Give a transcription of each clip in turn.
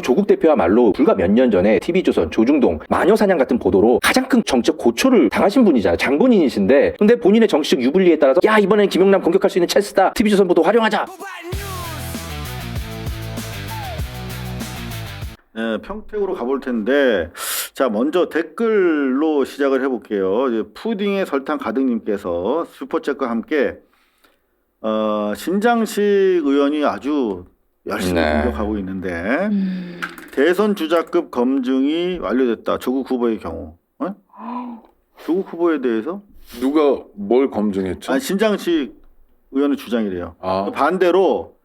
바로 조국 대표야말로 불과 몇 년 전에 TV조선 조중동 마녀사냥 같은 보도로 가장 큰 정치적 고초를 당하신 분이잖아요. 장본인이신데 근데 본인의 정치적 유불리에 따라서 야 이번엔 김용남 공격할 수 있는 찬스다. TV조선 보도 활용하자. 네, 평택으로 가볼 텐데 자 먼저 댓글로 시작을 해볼게요. 이제 푸딩의 설탕 가득님께서 슈퍼챗과 함께 신장식 의원이 아주 열심히 공격하고 있는데 대선 주자급 검증이 완료됐다. 조국 후보의 경우. 조국 후보에 대해서 누가 뭘 검증했죠? 아니, 신장식 의원의 주장이래요. 아. 반대로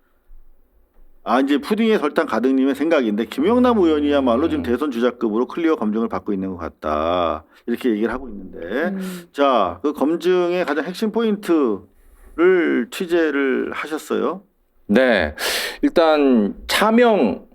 이제 푸딩의 설탕 가득님의 생각인데 김영남 의원이야말로 지금 대선 주자급으로 클리어 검증을 받고 있는 것 같다. 이렇게 얘기를 하고 있는데 자, 그 검증의 가장 핵심 포인트를 취재를 하셨어요. 네, 일단 차명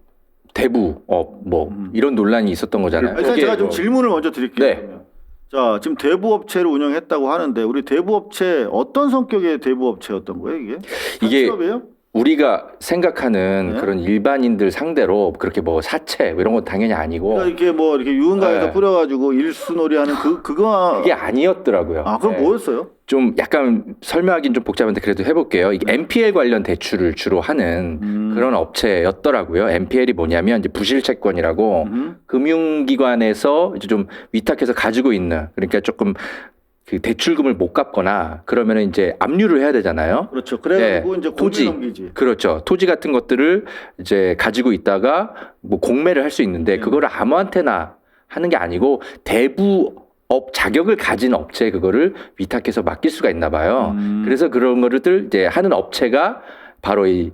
대부업 이런 논란이 있었던 거잖아요. 일단 제가 좀 질문을 먼저 드릴게요. 네. 그러면. 자, 지금 대부업체를 운영했다고 하는데 우리 대부업체 어떤 성격의 대부업체였던 거예요, 이게? 이게 사업이에요? 우리가 생각하는 네. 그런 일반인들 상대로 그렇게 뭐 사채 이런 건 당연히 아니고 그러니까 이렇게 뭐 이렇게 유흥가에서 네. 뿌려가지고 일수놀이하는 그거 그게 아니었더라고요. 그럼 네. 뭐였어요? 좀 약간 설명하기는 좀 복잡한데 그래도 해볼게요. 이게 NPL 관련 대출을 주로 하는 그런 업체였더라고요. NPL이 뭐냐면 이제 부실채권이라고 금융기관에서 이제 좀 위탁해서 가지고 있는 그러니까 조금 그 대출금을 못 갚거나 그러면은 이제 압류를 해야 되잖아요. 그렇죠. 그래가지고 네. 이제 토지, 공개 넘기지. 그렇죠. 토지 같은 것들을 이제 가지고 있다가 뭐 공매를 할 수 있는데 그거를 아무한테나 하는 게 아니고 대부업 자격을 가진 업체에 그거를 위탁해서 맡길 수가 있나 봐요. 그래서 그런 거를 이제 하는 업체가 바로 이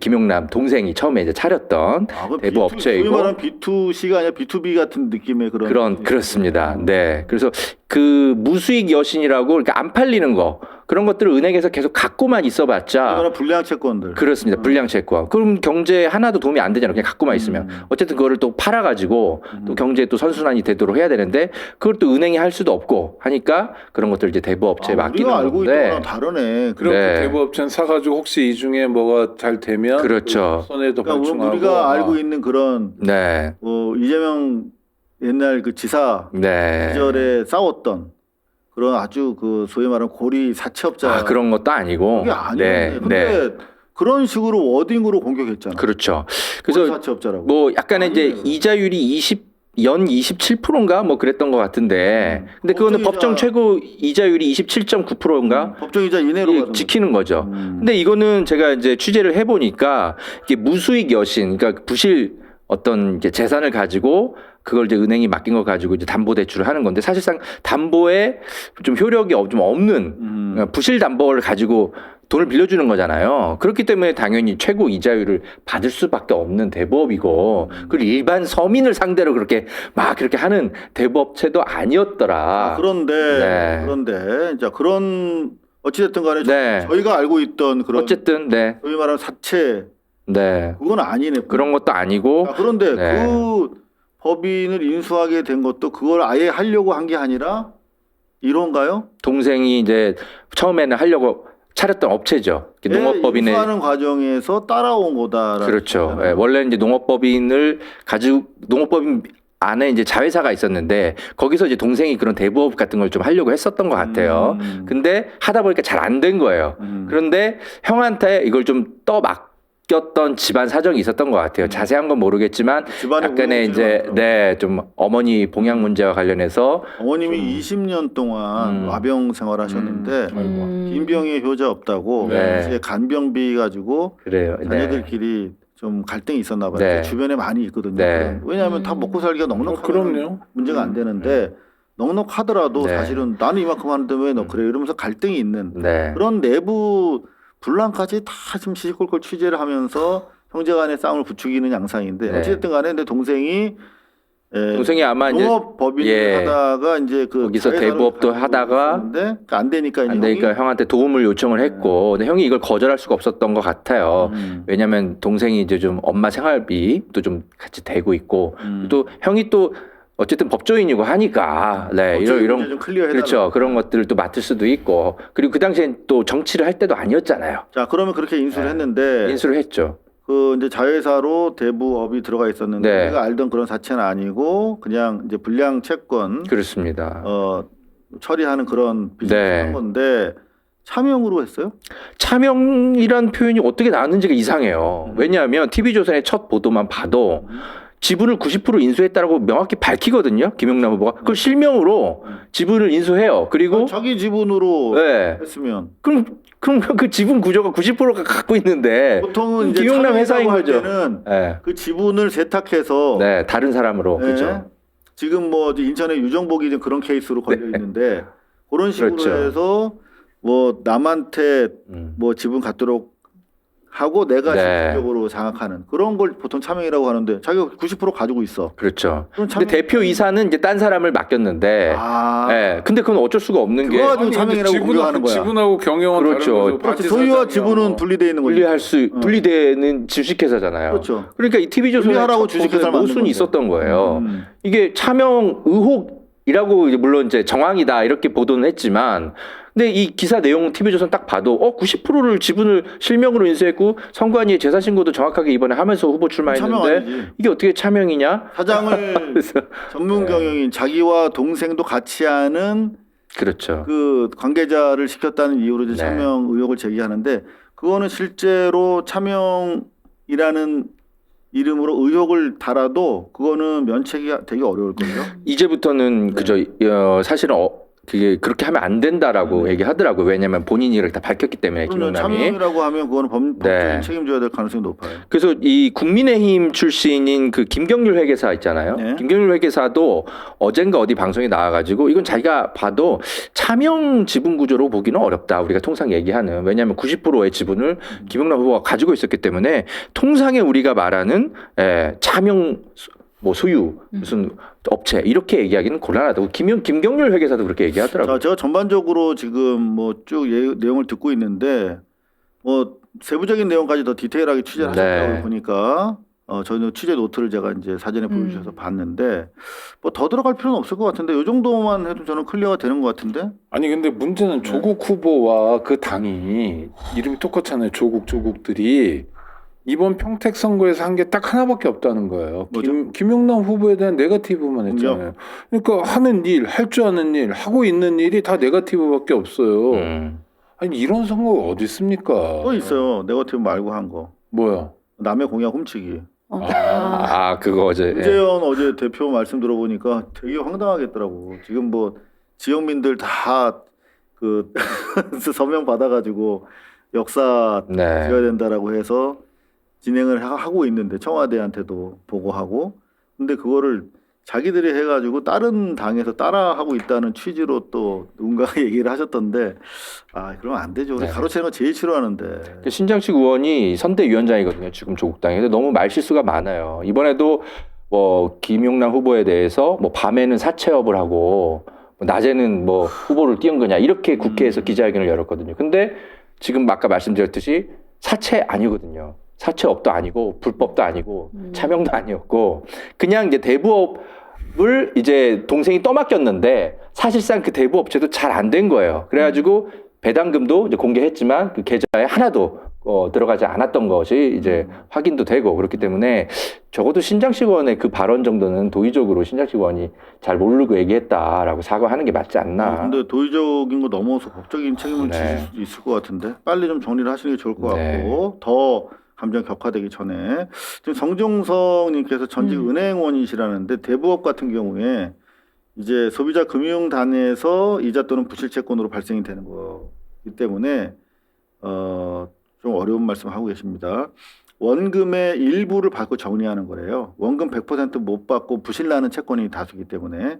김용남 동생이 처음에 이제 차렸던 대부 업체이고. 소위 말하는 B2C가 아니라 B2B 같은 느낌의 그렇습니다. 네. 그래서 그 무수익 여신이라고 그러니까 안 팔리는 거 그런 것들을 은행에서 계속 갖고만 있어봤자 불량 채권들. 그렇습니다. 불량 채권. 그럼 경제에 하나도 도움이 안 되잖아요. 그냥 갖고만 있으면. 어쨌든 그거를 또 팔아가지고 또 경제에 또 선순환이 되도록 해야 되는데 그걸 또 은행이 할 수도 없고 하니까 그런 것들 이제 대부업체에 맡기는 우리가 알고 건데. 있던 거랑 다르네. 그럼 네. 그 대부업체는 사가지고 혹시 이 중에 뭐가 잘 되면 그렇죠. 그 손해도 그러니까 발충하고 우리가 알고 있는 그런 네. 이재명 옛날 그 지사 네. 시절에 싸웠던 그런 아주 그 소위 말하는 고리 사채업자 그런 것도 아니고. 그게 아니었네. 근데 그런 식으로 워딩으로 공격했잖아. 그렇죠. 고리 그래서 사채업자라고. 뭐 약간의 이제 이자율이 연 27%인가 뭐 그랬던 것 같은데 근데 그거는 법정 최고 이자율이 27.9%인가 법정이자 이내로 가는 지키는 거죠. 근데 이거는 제가 이제 취재를 해보니까 이게 무수익 여신, 그러니까 부실 어떤 이제 재산을 가지고 그걸 이제 은행이 맡긴 거 가지고 이제 담보 대출을 하는 건데 사실상 담보에 좀 효력이 좀 없는 그러니까 부실 담보를 가지고 돈을 빌려주는 거잖아요. 그렇기 때문에 당연히 최고 이자율을 받을 수밖에 없는 대부업이고 그리고 일반 서민을 상대로 그렇게 막 그렇게 하는 대부업체도 아니었더라. 그런데 자 그런 어찌됐든 간에 저희가 알고 있던 그런 어쨌든 소위 말하는 사채 그건 아니네. 그런 것도 아니고 그런데 그 법인을 인수하게 된 것도 그걸 아예 하려고 한 게 아니라 이런가요? 동생이 이제 처음에는 하려고 차렸던 업체죠. 농업법인에 인수하는 과정에서 따라온 거다. 그렇죠. 원래는 이제 농업법인을 가지고 농업법인 안에 이제 자회사가 있었는데 거기서 이제 동생이 그런 대부업 같은 걸 좀 하려고 했었던 것 같아요. 근데 하다 보니까 잘 안 된 거예요. 그런데 형한테 이걸 좀 맡겼던 집안 사정이 있었던 것 같아요. 자세한 건 모르겠지만 약간의 이제 좀 어머니 봉양 문제와 관련해서 어머님이 20년 동안 와병 생활하셨는데 빈병에 효자 없다고 이제 간병비 가지고 그래요. 자녀들끼리 좀 갈등이 있었나 봐요. 주변에 많이 있거든요. 왜냐하면 다 먹고 살기가 넉넉하면 문제가 안 되는데 넉넉하더라도 사실은 나는 이만큼 하는데 왜 너 그래 이러면서 갈등이 있는 그런 내부 분란까지 다 지금 시시콜콜 취재를 하면서 형제간의 싸움을 부추기는 양상인데 어쨌든 간에 내 동생이 아마 이제 농업법인을 하다가 이제 거기서 대부업도 하다가 안 되니까 형한테 도움을 요청을 했고 근데 형이 이걸 거절할 수가 없었던 것 같아요. 왜냐하면 동생이 이제 좀 엄마 생활비도 좀 같이 대고 있고 또 형이 또 어쨌든 법조인이고 하니까 이런 좀 클리어해달라. 그렇죠. 그런 것들을 또 맡을 수도 있고 그리고 그 당시엔 또 정치를 할 때도 아니었잖아요. 자 그러면 그렇게 인수를 했는데 인수를 했죠. 그 이제 자회사로 대부업이 들어가 있었는데 네. 우리가 알던 그런 사채는 아니고 그냥 이제 불량 채권 그렇습니다. 처리하는 그런 비즈니스 한 건데 차명으로 했어요? 차명이란 표현이 어떻게 나왔는지가 이상해요. 왜냐하면 TV조선의 첫 보도만 봐도 지분을 90% 인수했다라고 명확히 밝히거든요. 김용남 후보가. 그걸 실명으로 지분을 인수해요. 그리고 자기 지분으로 네. 했으면 그럼 그 지분 구조가 90%가 갖고 있는데 보통은 이제 김용남 회사인 할 거죠. 때는 네. 그 지분을 세탁해서 네, 다른 사람으로 네. 그렇죠. 지금 뭐 인천의 유정복이 이제 그런 케이스로 걸려 있는데 그런 식으로 그렇죠. 해서 뭐 남한테 뭐 지분 갖도록 하고 내가 네. 실질적으로 장악하는 그런 걸 보통 차명이라고 하는데 자기가 90% 가지고 있어. 그렇죠. 그럼 근데 대표 이사는 이제 딴 사람을 맡겼는데, 네. 근데 그건 어쩔 수가 없는 게 그거 가지고 차명이라고 우려하는 거야. 지분하고 경영은 그렇죠. 그렇지. 소유와 지분은 분리되어 있는 거지. 분리되는 주식회사잖아요. 그렇죠. 그러니까 이 TV조선에 분리하라고 주식회사를 만든 모순이 건데. 있었던 거예요. 이게 차명 의혹이라고 이제 물론 이제 정황이다 이렇게 보도는 했지만. 근데 이 기사 내용 TV조선 딱 봐도 90%를 지분을 실명으로 인수했고 선관위에 재산 신고도 정확하게 이번에 하면서 후보 출마했는데 이게 어떻게 차명이냐? 사장을 전문 경영인 자기와 동생도 같이 하는 그렇죠. 그 관계자를 시켰다는 이유로 이제 차명 의혹을 제기하는데 그거는 실제로 차명이라는 이름으로 의혹을 달아도 그거는 면책이 되게 어려울 거예요. 이제부터는 그저 사실은 그게 그렇게 하면 안 된다라고 얘기하더라고요. 왜냐하면 본인이 이렇게 다 밝혔기 때문에 김용남이. 차명이라고 하면 그거는 법적인 책임져야 될 가능성이 높아요. 그래서 이 국민의힘 출신인 그 김경률 회계사 있잖아요. 네. 김경률 회계사도 어젠가 어디 방송에 나와가지고 이건 자기가 봐도 차명 지분 구조로 보기는 어렵다. 우리가 통상 얘기하는. 왜냐하면 90%의 지분을 김용남 후보가 가지고 있었기 때문에 통상에 우리가 말하는 차명 뭐 소유 무슨 업체 이렇게 얘기하기는 곤란하다고 김경률 회계사도 그렇게 얘기하더라고요. 자, 제가 전반적으로 지금 뭐 쭉 내용을 듣고 있는데 뭐 세부적인 내용까지 더 디테일하게 취재를 하셨다고 보니까 저는 취재 노트를 제가 이제 사전에 보여주셔서 봤는데 뭐 더 들어갈 필요는 없을 것 같은데 이 정도만 해도 저는 클리어가 되는 것 같은데. 아니 근데 문제는 조국 후보와 그 당이 이름이 똑같잖아요. 조국들이 이번 평택 선거에서 한 게 딱 하나밖에 없다는 거예요. 김용남 후보에 대한 네거티브만 했잖아요. 그러니까 하는 일, 할 줄 아는 일, 하고 있는 일이 다 네거티브밖에 없어요. 아니 이런 선거가 어디 있습니까? 또 있어요. 네거티브 말고 한 거. 뭐야? 남의 공약 훔치기. 그거 어제. 문재현 어제 대표 말씀 들어보니까 되게 황당하겠더라고. 지금 뭐 지역민들 다 그 서명 받아가지고 역사 지어야 된다라고 해서 진행을 하고 있는데 청와대한테도 보고하고 근데 그거를 자기들이 해가지고 다른 당에서 따라하고 있다는 취지로 또 누군가가 얘기를 하셨던데 그러면 안 되죠. 가로채는 거 제일 싫어하는데. 신장식 의원이 선대위원장이거든요. 지금 조국당에. 근데 너무 말실수가 많아요. 이번에도 뭐 김용남 후보에 대해서 뭐 밤에는 사채업을 하고 낮에는 뭐 후보를 띄운 거냐 이렇게 국회에서 기자회견을 열었거든요. 근데 지금 아까 말씀드렸듯이 사채 아니거든요. 사채업도 아니고 불법도 아니고 차명도 아니었고 그냥 이제 대부업을 이제 동생이 떠맡겼는데 사실상 그 대부업체도 잘 안 된 거예요. 그래가지고 배당금도 이제 공개했지만 그 계좌에 하나도 들어가지 않았던 것이 이제 확인도 되고 그렇기 때문에 적어도 신장식 의원의 그 발언 정도는 도의적으로 신장식 의원이 잘 모르고 얘기했다라고 사과하는 게 맞지 않나. 근데 도의적인 거 넘어서 법적인 책임을 지실 수도 있을 것 같은데 빨리 좀 정리를 하시는 게 좋을 것 같고 더 감정 격화되기 전에 지금 성종성님께서 전직 은행원이시라는데 대부업 같은 경우에 이제 소비자 금융단에서 이자 또는 부실채권으로 발생이 되는 거기 때문에 좀 어려운 말씀하고 계십니다. 원금의 일부를 받고 정리하는 거래요. 원금 100% 못 받고 부실나는 채권이 다수기 때문에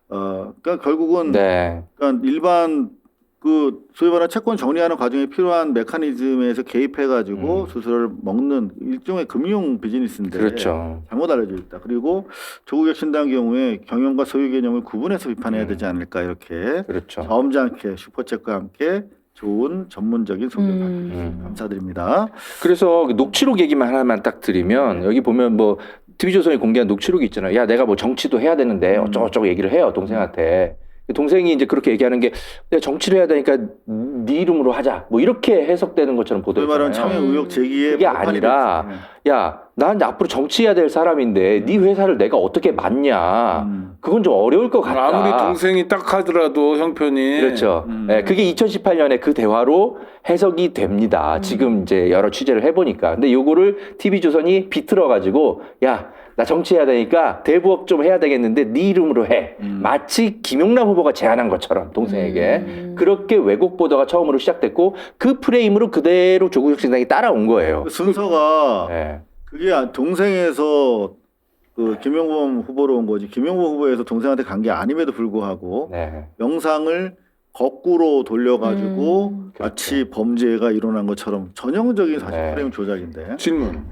그러니까 결국은 그러니까 일반 그 소위 말하는 채권 정리하는 과정에 필요한 메커니즘에서 개입해가지고 수수료를 먹는 일종의 금융 비즈니스인데 잘못 알려져 있다. 그리고 조국혁신당 경우에 경영과 소유 개념을 구분해서 비판해야 되지 않을까 이렇게 점잖게 슈퍼챗과 함께 좋은 전문적인 소개를 받겠습니다. 감사드립니다. 그래서 녹취록 얘기만 하나만 딱 드리면 여기 보면 뭐 TV조선이 공개한 녹취록이 있잖아요. 야 내가 뭐 정치도 해야 되는데 어쩌고저쩌고 얘기를 해요 동생한테. 동생이 이제 그렇게 얘기하는 게 내가 정치를 해야 되니까 네 이름으로 하자. 뭐 이렇게 해석되는 것처럼 그 말은 보도했잖아요. 참여 의혹 제기에 그게 아니라 야, 난 앞으로 정치해야 될 사람인데 네 회사를 내가 어떻게 맡냐. 그건 좀 어려울 것 같다. 아무리 동생이 딱 하더라도 형편이 그렇죠. 네, 그게 2018년에 그 대화로 해석이 됩니다. 지금 이제 여러 취재를 해보니까. 근데 요거를 TV조선이 비틀어가지고 야, 나 정치해야 되니까 대부업 좀 해야 되겠는데 네 이름으로 해. 마치 김용남 후보가 제안한 것처럼 동생에게. 그렇게 왜곡 보도가 처음으로 시작됐고 그 프레임으로 그대로 조국 혁신당이 따라온 거예요. 그 순서가 네. 그게 동생에서 그 김용범 후보로 온 거지. 김용범 후보에서 동생한테 간 게 아님에도 불구하고 네. 영상을 거꾸로 돌려가지고 마치 범죄가 일어난 것처럼 전형적인 사실 네. 프레임 조작인데. 질문.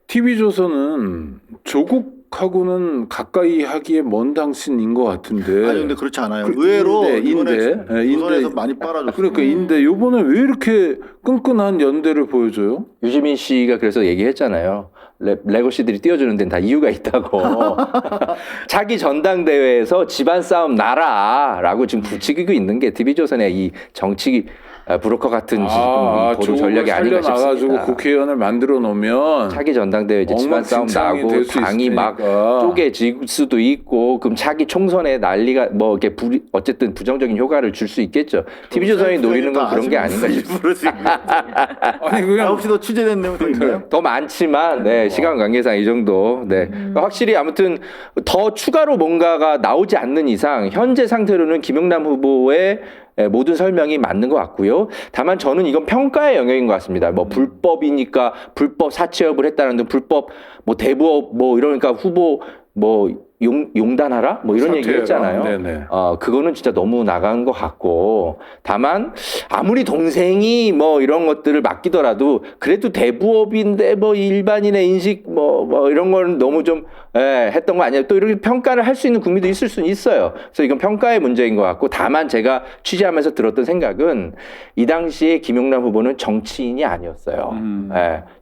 TV조선은 조국하고는 가까이 하기에 먼 당신인 것 같은데. 아니 근데 그렇지 않아요. 의외로 인데 조선에서 많이 빨아줬어요. 그러니까 인데 요번에 왜 이렇게 끈끈한 연대를 보여줘요? 유시민 씨가 그래서 얘기했잖아요. 레고시들이 띄워주는 데는 다 이유가 있다고. 자기 전당대회에서 집안 싸움 나라라고 지금 부추기고 있는 게 TV조선의 이 정치 브로커 같은 지금 이 보도 전략이 아닌가 나가지고 싶습니다. 국회의원을 만들어 놓으면 차기 전당대회 이제 집안 싸움 나고 당이 막 쪼개질 수도 있고 그럼 차기 총선에 난리가 뭐 이렇게 어쨌든 부정적인 효과를 줄 수 있겠죠. TV조선이 노리는 건 그런 게 아닌가 싶습니다. 아니 그냥 혹시 더 취재된 내용 더 있나요? 더 많지만 네, 시간 관계상 이 정도. 네. 확실히 아무튼 더 추가로 뭔가가 나오지 않는 이상 현재 상태로는 김용남 후보의 모든 설명이 맞는 것 같고요. 다만 저는 이건 평가의 영역인 것 같습니다. 뭐 불법이니까 불법 사채업을 했다는 등 불법 뭐 대부업 뭐 이러니까 후보 뭐 용단하라 뭐 이런 얘기 했잖아요. 네네. 그거는 진짜 너무 나간 것 같고 다만 아무리 동생이 뭐 이런 것들을 맡기더라도 그래도 대부업인데 뭐 일반인의 인식 뭐 이런 거는 너무 좀 했던 거 아니에요. 또 이렇게 평가를 할 수 있는 국민도 있을 수는 있어요. 그래서 이건 평가의 문제인 것 같고 다만 제가 취재하면서 들었던 생각은 이 당시에 김용남 후보는 정치인이 아니었어요.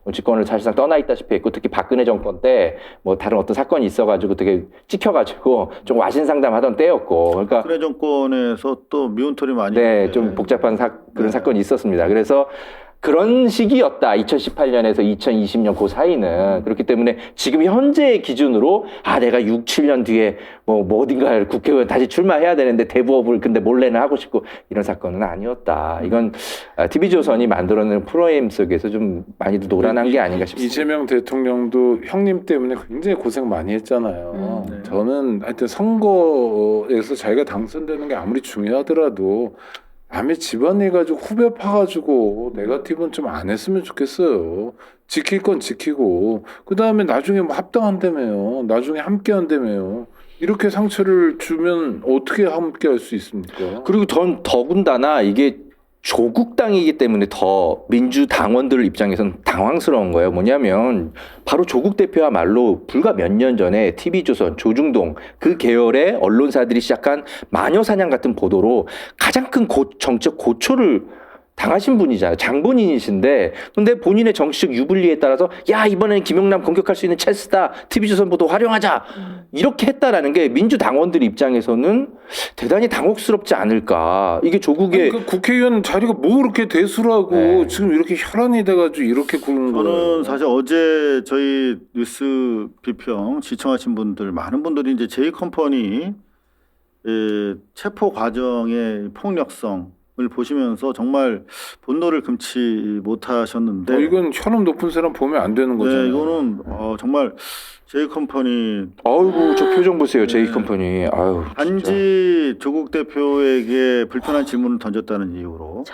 정치권을 사실상 떠나 있다시피 했고 특히 박근혜 정권 때 뭐 다른 어떤 사건이 있어가지고 되게 찍혀가지고 좀 와신상담하던 때였고 그러니까 박근혜 정권에서 또 미운털이 많이 네, 좀 복잡한 그런 사건이 있었습니다. 그래서 그런 시기였다. 2018년에서 2020년 그 사이는. 그렇기 때문에 지금 현재의 기준으로 내가 6, 7년 뒤에 뭐 어딘가 국회의원 다시 출마해야 되는데 대부업을 근데 몰래는 하고 싶고 이런 사건은 아니었다. 이건 TV조선이 만들어낸 프로그램 속에서 좀 많이도 노란한 게 아닌가 싶습니다. 이재명 대통령도 형님 때문에 굉장히 고생 많이 했잖아요. 네. 저는 하여튼 선거에서 자기가 당선되는 게 아무리 중요하더라도 남의 집안일 가지고 후배 파가지고 네거티브는 좀 안 했으면 좋겠어요. 지킬 건 지키고 그 다음에 나중에 뭐 합당한다며요. 나중에 함께한다며요. 이렇게 상처를 주면 어떻게 함께할 수 있습니까? 그리고 더군다나 이게 조국당이기 때문에 더 민주당원들 입장에서는 당황스러운 거예요. 뭐냐면 바로 조국 대표야말로 불과 몇 년 전에 TV조선, 조중동 그 계열의 언론사들이 시작한 마녀사냥 같은 보도로 가장 큰 정책 고초를 당하신 분이잖아요. 장본인이신데 근데 본인의 정치적 유불리에 따라서 야 이번에는 김용남 공격할 수 있는 찬스다. TV조선 보도 활용하자. 이렇게 했다라는 게 민주당원들 입장에서는 대단히 당혹스럽지 않을까. 이게 조국의 그 국회의원 자리가 뭐 그렇게 대수라고 네. 지금 이렇게 혈안이 돼가지고 이렇게 구는 거예요. 저는 사실 어제 저희 뉴스 비평 시청하신 분들 많은 분들이 이제 제이컴퍼니 체포 과정의 폭력성을 보시면서 정말 분노를 금치 못하셨는데 이건 혈압 높은 사람 보면 안 되는 거잖아요. 네, 이거는 정말 제이컴퍼니 아이고 저 표정 보세요. 제이컴퍼니. 아유. 진짜. 단지 조국 대표에게 불편한 질문을 던졌다는 이유로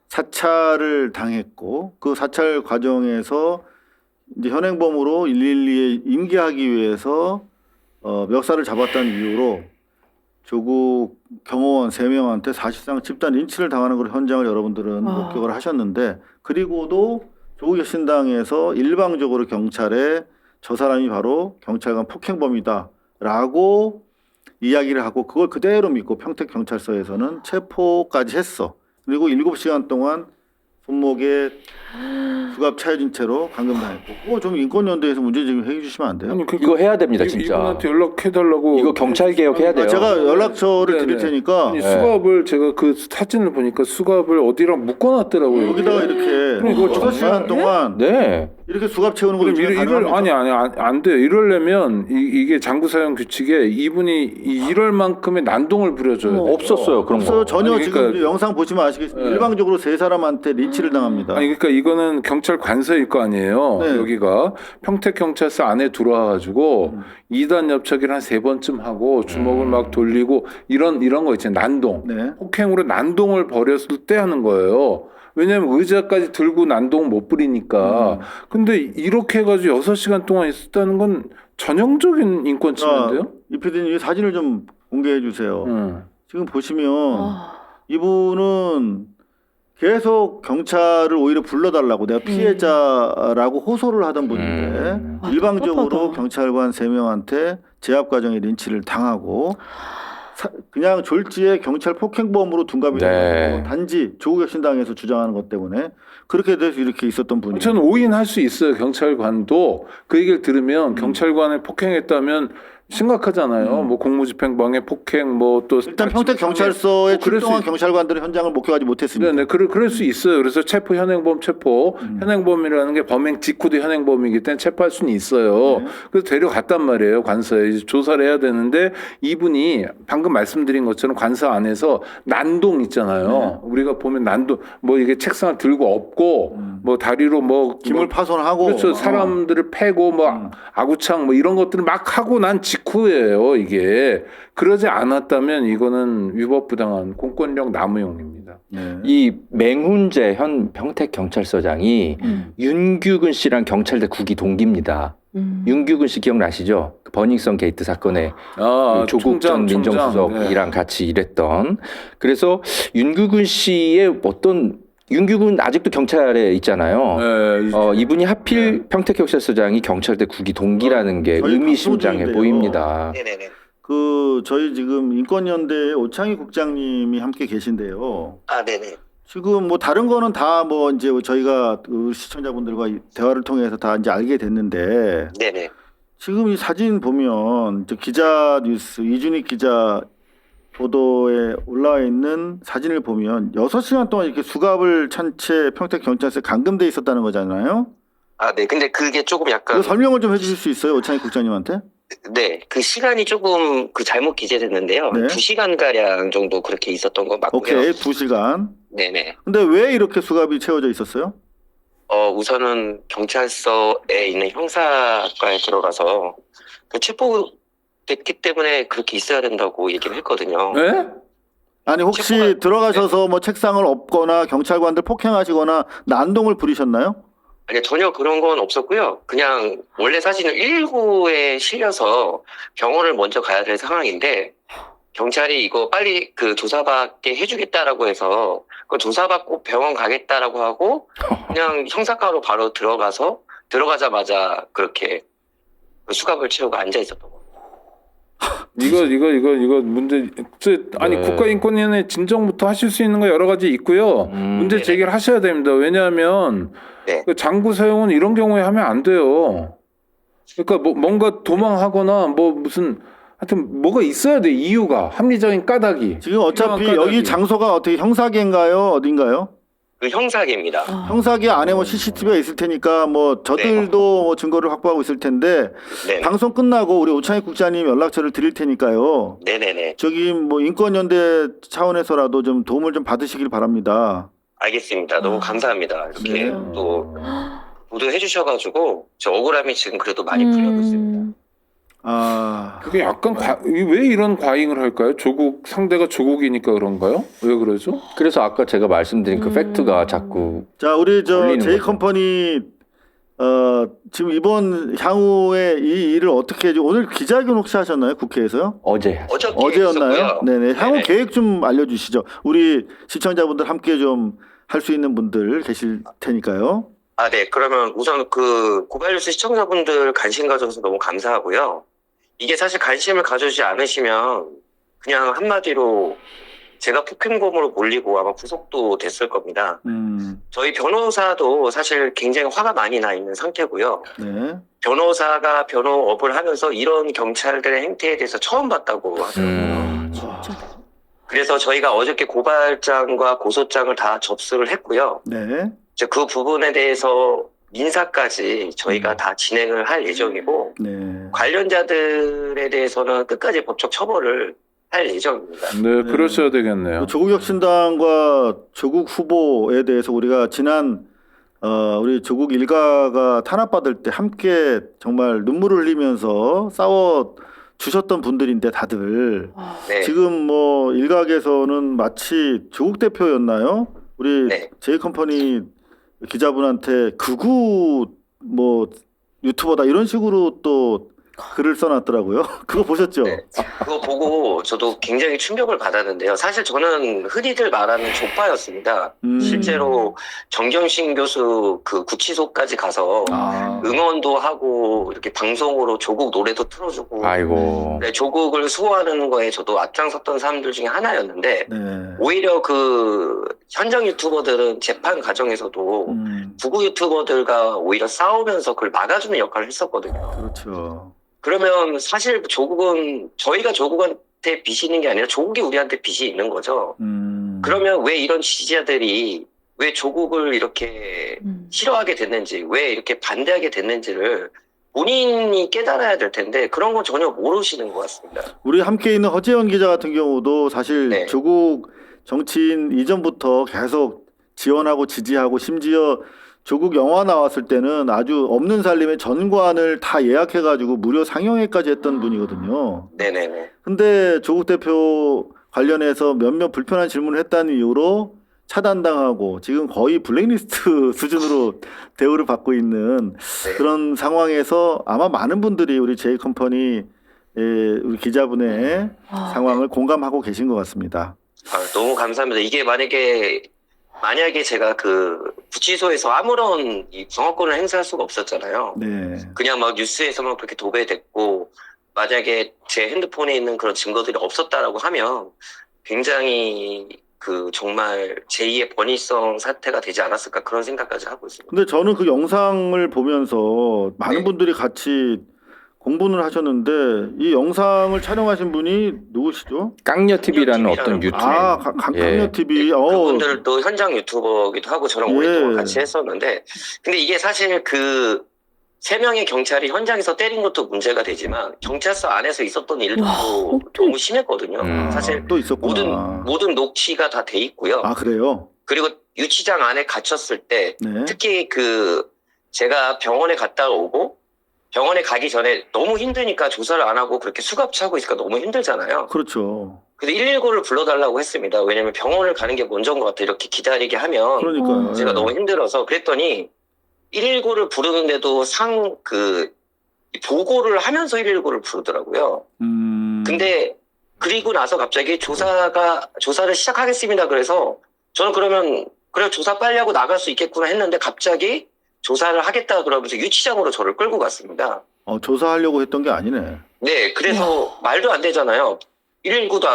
사찰을 당했고 그 사찰 과정에서 이제 현행범으로 112에 임기하기 위해서 멱살을 잡았다는 이유로 조국 경호원 3명한테 사실상 집단 린치를 당하는 걸 현장을 여러분들은 목격을 하셨는데 그리고도 조국 혁신당에서 일방적으로 경찰에 저 사람이 바로 경찰관 폭행범이다라고 이야기를 하고 그걸 그대로 믿고 평택경찰서에서는 체포까지 했어. 그리고 7시간 동안 손목에 수갑 차여진 채로 감금당했고 그거 좀 인권연대에서 문제제기 해주시면 안 돼요? 아니, 이거 해야 됩니다, 진짜. 이분한테 연락해달라고. 이거 경찰 개혁해야 돼요. 제가 연락처를 네네. 드릴 테니까 아니, 수갑을 제가 그 사진을 보니까 수갑을 어디랑 묶어놨더라고요. 여기다가 이렇게 이거 6시간 동안 네. 이렇게 수갑 채우는 거 그럼 요즘에 이럴 가능합니까? 아니 안 돼요. 이러려면 이게 장구 사용 규칙에 이분이 이럴 만큼의 난동을 부려줘야 돼요. 없었어요, 그런 없어요. 거. 전혀 아니, 지금 그러니까- 영상 보시면 아시겠지만 네. 일방적으로 세 사람한테 린치를 당합니다. 아니 그러니까 이거는 경찰 관서일 거 아니에요. 네. 여기가 평택 경찰서 안에 들어와가지고 2단 엽차기를 한 3번쯤 하고 주먹을 막 돌리고 이런 거 있잖아요. 난동. 네. 폭행으로 난동을 벌였을 때 하는 거예요. 왜냐하면 의자까지 들고 난동을 못 부리니까. 근데 이렇게 해가지고 6시간 동안 있었다는 건 전형적인 인권 침해인데요? 이 PD님 이 사진을 좀 공개해 주세요. 지금 보시면 이분은 계속 경찰을 오히려 불러달라고 내가 피해자라고 호소를 하던 분인데 일방적으로 답답하다. 경찰관 3명한테 제압 과정에 린치를 당하고 그냥 졸지에 경찰 폭행범으로 둔갑이 네. 되고 단지 조국혁신당에서 주장하는 것 때문에 그렇게 돼서 이렇게 있었던 분이 저는 오인할 수 있어요. 경찰관도 그 얘기를 들으면 경찰관을 폭행했다면 심각하잖아요. 뭐 공무집행방해, 폭행, 뭐 또 일단 평택 경찰서에 뭐 그럴 출동한 수 경찰관들은 현장을 목격하지 못했습니다. 네네 그럴 수 있어요. 그래서 체포 현행범 현행범이라는 게 범행 직후도 현행범이기 때문에 체포할 수는 있어요. 그래서 데려갔단 말이에요. 관서에 이제 조사를 해야 되는데 이분이 방금 말씀드린 것처럼 관서 안에서 난동 있잖아요. 우리가 보면 난동 뭐 이게 책상을 들고 엎고 뭐 다리로 뭐 기물 파손하고 그렇죠. 사람들을 패고 뭐 아구창 뭐 이런 것들을 막 하고 난 직후예요. 이게 그러지 않았다면 이거는 위법부당한 공권력 남용입니다. 네. 이 맹훈재 현 평택 경찰서장이 윤규근 씨랑 경찰대 국기 동기입니다. 윤규근 씨 기억나시죠? 그 버닝썬 게이트 사건에 그 조국 전 민정수석이랑 같이 일했던. 그래서 윤규근 씨의 윤규근 아직도 경찰에 있잖아요. 이분이 하필 평택 경찰서장이 경찰대 국기 동기라는 게 저희 의미심장해 방송중인데요. 보입니다. 네네네. 저희 지금 인권연대 오창희 국장님이 함께 계신데요. 아, 네네. 지금 뭐 다른 거는 다 뭐 이제 저희가 그 시청자분들과 대화를 통해서 다 이제 알게 됐는데 네네. 지금 이 사진 보면 기자 뉴스 이준익 기자 보도에 올라와 있는 사진을 보면 6시간 동안 이렇게 수갑을 찬 채 평택 경찰서에 감금돼 있었다는 거잖아요. 아, 네. 근데 그게 조금 약간 이거 설명을 좀 해주실 수 있어요, 오창희 국장님한테? 네, 그 시간이 조금 잘못 기재됐는데요. 네. 2시간 가량 정도 그렇게 있었던 거 맞고요. 오케이, 2시간. 네네. 근데 왜 이렇게 수갑이 채워져 있었어요? 우선은 경찰서에 있는 형사과에 들어가서 그 체포됐기 때문에 그렇게 있어야 된다고 얘기를 했거든요. 네? 아니 혹시 체포가- 들어가셔서 뭐 책상을 엎거나 경찰관들 폭행하시거나 난동을 부리셨나요? 아니, 전혀 그런 건 없었고요. 그냥 원래 사실은 119에 실려서 병원을 먼저 가야 될 상황인데 경찰이 이거 빨리 그 조사받게 해주겠다라고 해서 그 조사받고 병원 가겠다라고 하고 그냥 형사과로 바로 들어가자마자 그렇게 그 수갑을 채우고 앉아 있었던 거예요. 이거 문제 아니 네. 국가인권위원회 진정부터 하실 수 있는 거 여러 가지 있고요. 문제 네네. 제기를 하셔야 됩니다. 왜냐하면 네. 그 장구 사용은 이런 경우에 하면 안 돼요. 그러니까 뭐 뭔가 도망하거나 뭐 무슨 하여튼 뭐가 있어야 돼. 이유가 합리적인 까닭이. 지금 어차피 필요한 여기 까닭이. 장소가 어떻게 형사계인가요? 어딘가요? 그 형사계입니다. 형사계 안에 뭐 CCTV가 있을 테니까 뭐 저들도 뭐 증거를 확보하고 있을 텐데 네. 방송 끝나고 우리 오창희 국장님 연락처를 드릴 테니까요. 네네네. 저기 뭐 인권연대 차원에서라도 좀 도움을 좀 받으시길 바랍니다. 알겠습니다. 너무 감사합니다. 이렇게 네. 또 보도해 주셔가지고 저 억울함이 지금 그래도 많이 풀리고 있습니다. 아, 그게 약간 왜 이런 과잉을 할까요? 상대가 조국이니까 그런가요? 왜 그러죠? 그래서 아까 제가 말씀드린 그 팩트가 자꾸 자 우리 저 걸리는 제이 거죠. 컴퍼니 지금 이번 향후에 이 일을 어떻게 해지? 오늘 기자회견 혹시 하셨나요? 국회에서요? 어제 어제였나요? 있었고요. 네네. 향후 네네. 계획 좀 알려주시죠. 우리 시청자분들 함께 좀 할 수 있는 분들 계실 테니까요. 아, 네. 그러면 우선 그 고발뉴스 시청자분들 관심 가져서 너무 감사하고요. 이게 사실 관심을 가져주지 않으시면 그냥 한마디로 제가 폭행범으로 몰리고 아마 구속도 됐을 겁니다. 저희 변호사도 사실 굉장히 화가 많이 나 있는 상태고요. 네. 변호사가 변호업을 하면서 이런 경찰들의 행태에 대해서 처음 봤다고 하더라고요. 그래서 저희가 어저께 고발장과 고소장을 다 접수를 했고요. 네. 이제 그 부분에 대해서 민사까지 저희가 다 진행을 할 예정이고 네. 관련자들에 대해서는 끝까지 법적 처벌을 할 예정입니다. 네, 그러셔야 되겠네요. 조국혁신당과 조국 후보에 대해서 우리가 지난 우리 조국 일가가 탄압받을 때 함께 정말 눈물을 흘리면서 싸워 주셨던 분들인데 다들 네. 지금 뭐 일각에서는 마치 조국 대표였나요? 우리 네. J컴퍼니 기자분한테 극우 뭐 유튜버다 이런 식으로 또 글을 써놨더라고요. 그거 보셨죠? 네. 그거 보고 저도 굉장히 충격을 받았는데요. 사실 저는 흔히들 말하는 족파였습니다. 실제로 정경심 교수 그 구치소까지 가서 응원도 하고 이렇게 방송으로 조국 노래도 틀어주고 아이고. 네, 조국을 수호하는 거에 저도 앞장섰던 사람들 중에 하나였는데 네. 오히려 그 현장 유튜버들은 재판 과정에서도 부구 유튜버들과 오히려 싸우면서 그걸 막아주는 역할을 했었거든요. 그렇죠. 그러면 사실 조국은 저희가 조국한테 빚이 있는 게 아니라 조국이 우리한테 빚이 있는 거죠. 그러면 왜 이런 지지자들이 왜 조국을 이렇게 싫어하게 됐는지, 왜 이렇게 반대하게 됐는지를 본인이 깨달아야 될 텐데 그런 건 전혀 모르시는 것 같습니다. 우리 함께 있는 허재현 기자 같은 경우도 사실 네. 조국 정치인 이전부터 계속 지원하고 지지하고 심지어 조국 영화 나왔을 때는 아주 없는 살림의 전관을 다 예약해가지고 무료 상영회까지 했던 분이거든요. 네네네. 근데 조국 대표 관련해서 몇몇 불편한 질문을 했다는 이유로 차단당하고 지금 거의 블랙리스트 수준으로 대우를 받고 있는 네. 그런 상황에서 아마 많은 분들이 우리 J컴퍼니 우리 기자분의 상황을 공감하고 계신 것 같습니다. 너무 감사합니다. 이게 만약에 제가 그 구치소에서 아무런 이 경호권을 행사할 수가 없었잖아요. 네. 그냥 막 뉴스에서만 그렇게 도배됐고 만약에 제 핸드폰에 있는 그런 증거들이 없었다라고 하면 굉장히 그 정말 제2의 번외성 사태가 되지 않았을까 그런 생각까지 하고 있습니다. 근데 저는 그 영상을 보면서 많은 네. 분들이 같이 공분을 하셨는데 이 영상을 촬영하신 분이 누구시죠? 깡녀 TV라는 어떤 유튜브. 강강녀 TV. 그분들도 현장 유튜버기도 하고 저랑 오랫동안 같이 했었는데 근데 이게 사실 그 3명의 경찰이 현장에서 때린 것도 문제가 되지만 경찰서 안에서 있었던 일도 너무 심했거든요. 사실 또 있었구나. 모든 녹취가 다 돼 있고요. 아, 그래요? 그리고 유치장 안에 갇혔을 때 네. 특히 그 제가 병원에 갔다 오고 병원에 가기 전에 너무 힘드니까 조사를 안 하고 그렇게 수갑 차고 있으니까 너무 힘들잖아요. 그렇죠. 그래서 119를 불러달라고 했습니다. 왜냐면 병원을 가는 게 먼저인 것 같아. 이렇게 기다리게 하면 그러니까요. 제가 예. 너무 힘들어서 그랬더니 119를 부르는데도 보고를 하면서 119를 부르더라고요. 근데 그리고 나서 갑자기 조사를 시작하겠습니다. 그래서 저는 그러면 그래 조사 빨리 하고 나갈 수 있겠구나 했는데 갑자기 조사를 하겠다 그러면서 유치장으로 저를 끌고 갔습니다. 조사하려고 했던 게 아니네. 네, 그래서 말도 안 되잖아요. 119도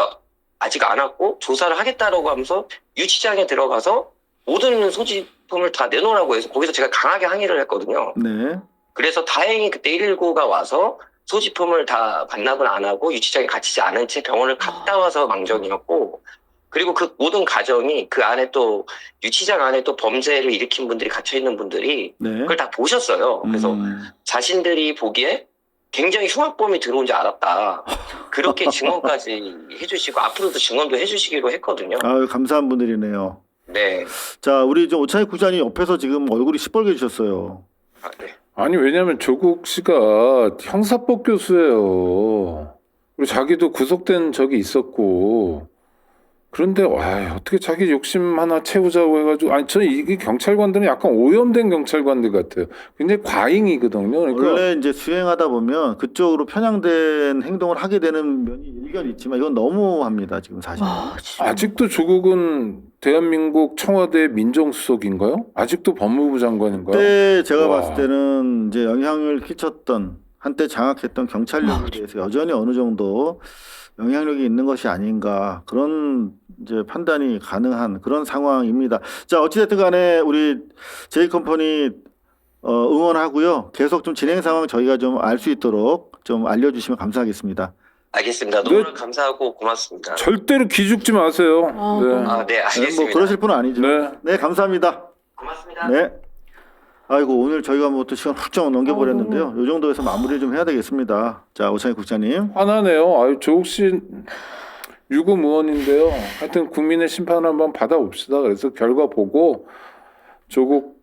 아직 안 왔고 조사를 하겠다라고 하면서 유치장에 들어가서 모든 소지품을 다 내놓으라고 해서 거기서 제가 강하게 항의를 했거든요. 네. 그래서 다행히 그때 119가 와서 소지품을 다 반납을 안 하고 유치장에 갇히지 않은 채 병원을 갔다 와서 망정이었고 그리고 그 모든 가정이 그 안에 또 유치장 안에 또 범죄를 일으킨 분들이 갇혀 있는 분들이 네. 그걸 다 보셨어요. 그래서 자신들이 보기에 굉장히 흉악범이 들어온 줄 알았다. 그렇게 증언까지 해주시고 앞으로도 증언도 해주시기로 했거든요. 아유, 감사한 분들이네요. 네. 자, 우리 좀 오찬익 국장님 옆에서 지금 얼굴이 시뻘개지셨어요. 네. 아니 왜냐면 조국 씨가 형사법 교수예요. 그리고 자기도 구속된 적이 있었고 그런데 와 어떻게 자기 욕심 하나 채우자고 해가지고 아니 저는 이게 경찰관들은 약간 오염된 경찰관들 같아요. 굉장히 과잉이거든요. 그러니까 원래 이제 수행하다 보면 그쪽으로 편향된 행동을 하게 되는 면이 일견 있지만 이건 너무합니다 지금 사실. 아직도 조국은 대한민국 청와대 민정수석인가요? 아직도 법무부 장관인가요? 그때 제가 와. 봤을 때는 이제 영향을 끼쳤던 한때 장악했던 경찰력에 대해서 여전히 어느 정도 영향력이 있는 것이 아닌가 그런 이제 판단이 가능한 그런 상황입니다. 자, 어찌됐든 간에 우리 제이컴퍼니 응원하고요. 계속 좀 진행 상황 저희가 좀 알 수 있도록 좀 알려주시면 감사하겠습니다. 알겠습니다. 너무 감사하고 고맙습니다. 절대로 기죽지 마세요. 네. 네, 알겠습니다. 뭐 그러실 분은 아니죠. 네. 네, 감사합니다. 고맙습니다. 네. 아이고 오늘 저희가 뭐 또 시간 훌쩍 넘겨버렸는데요. 이 정도에서 마무리 좀 해야 되겠습니다. 자, 오창희 국장님. 화나네요. 아유, 조국 씨 유급 의원인데요. 하여튼 국민의 심판 한번 받아봅시다. 그래서 결과 보고 조국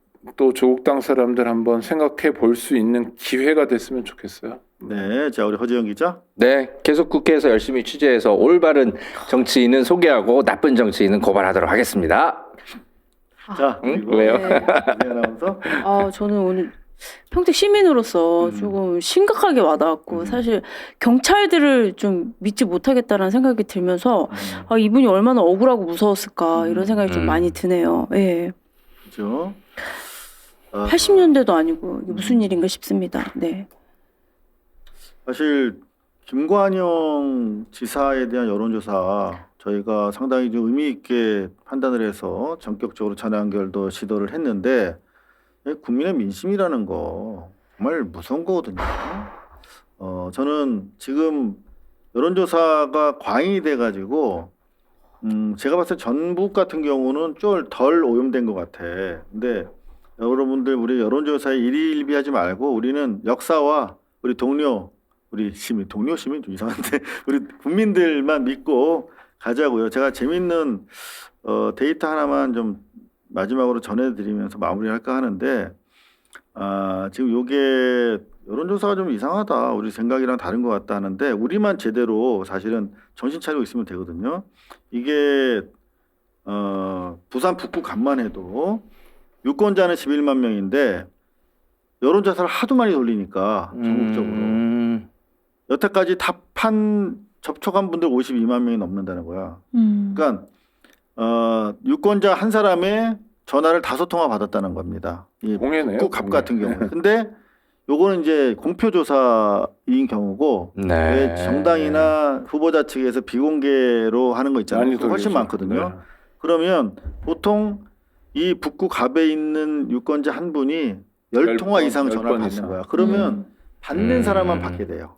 당 사람들 한번 생각해 볼 수 있는 기회가 됐으면 좋겠어요. 네, 자 우리 허재영 기자. 네, 계속 국회에서 열심히 취재해서 올바른 정치인은 소개하고 나쁜 정치인은 고발하도록 하겠습니다. 자, 그리고 왜요? 네. 아나운서. 저는 오늘 평택 시민으로서 조금 심각하게 와닿았고 사실 경찰들을 좀 믿지 못하겠다라는 생각이 들면서 이분이 얼마나 억울하고 무서웠을까 이런 생각이 좀 많이 드네요. 예. 그렇죠. 80년대도 아니고 이게 무슨 일인가 싶습니다. 네. 사실 김관영 지사에 대한 여론조사 저희가 상당히 좀 의미 있게 판단을 해서 전격적으로 전화 연결도 시도를 했는데 국민의 민심이라는 거 정말 무서운 거거든요. 저는 지금 여론조사가 과잉이 돼가지고 제가 봤을 때 전북 같은 경우는 좀 덜 오염된 것 같아. 근데 여러분들 우리 여론조사에 일희일비하지 말고 우리는 역사와 우리 동료 시민 좀 이상한데 우리 국민들만 믿고 가자고요. 제가 재밌는 데이터 하나만 좀 마지막으로 전해드리면서 마무리할까 하는데 지금 요게 여론조사가 좀 이상하다. 우리 생각이랑 다른 것 같다 하는데 우리만 제대로 사실은 정신 차리고 있으면 되거든요. 이게 부산 북구 간만 해도 유권자는 11만 명인데 여론조사를 하도 많이 돌리니까 전국적으로 여태까지 답한 접촉한 분들 52만 명이 넘는다는 거야. 그러니까 유권자 한 사람의 전화를 5통화 받았다는 겁니다. 이 공예네요. 북구 갑 같은 경우. 근데 요거는 이제 공표조사인 경우고 왜 정당이나 후보자 측에서 비공개로 하는 거 있잖아요. 그거 훨씬 많거든요. 네. 그러면 보통 이 북구 갑에 있는 유권자 한 분이 10통화 이상 전화를 받는 거야. 그러면 받는 사람만 받게 돼요.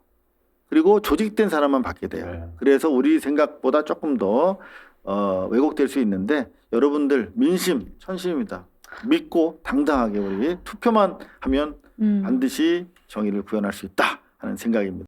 그리고 조직된 사람만 받게 돼요. 네. 그래서 우리 생각보다 조금 더 왜곡될 수 있는데 여러분들 민심 천심입니다. 믿고 당당하게 우리 투표만 하면 반드시 정의를 구현할 수 있다 하는 생각입니다.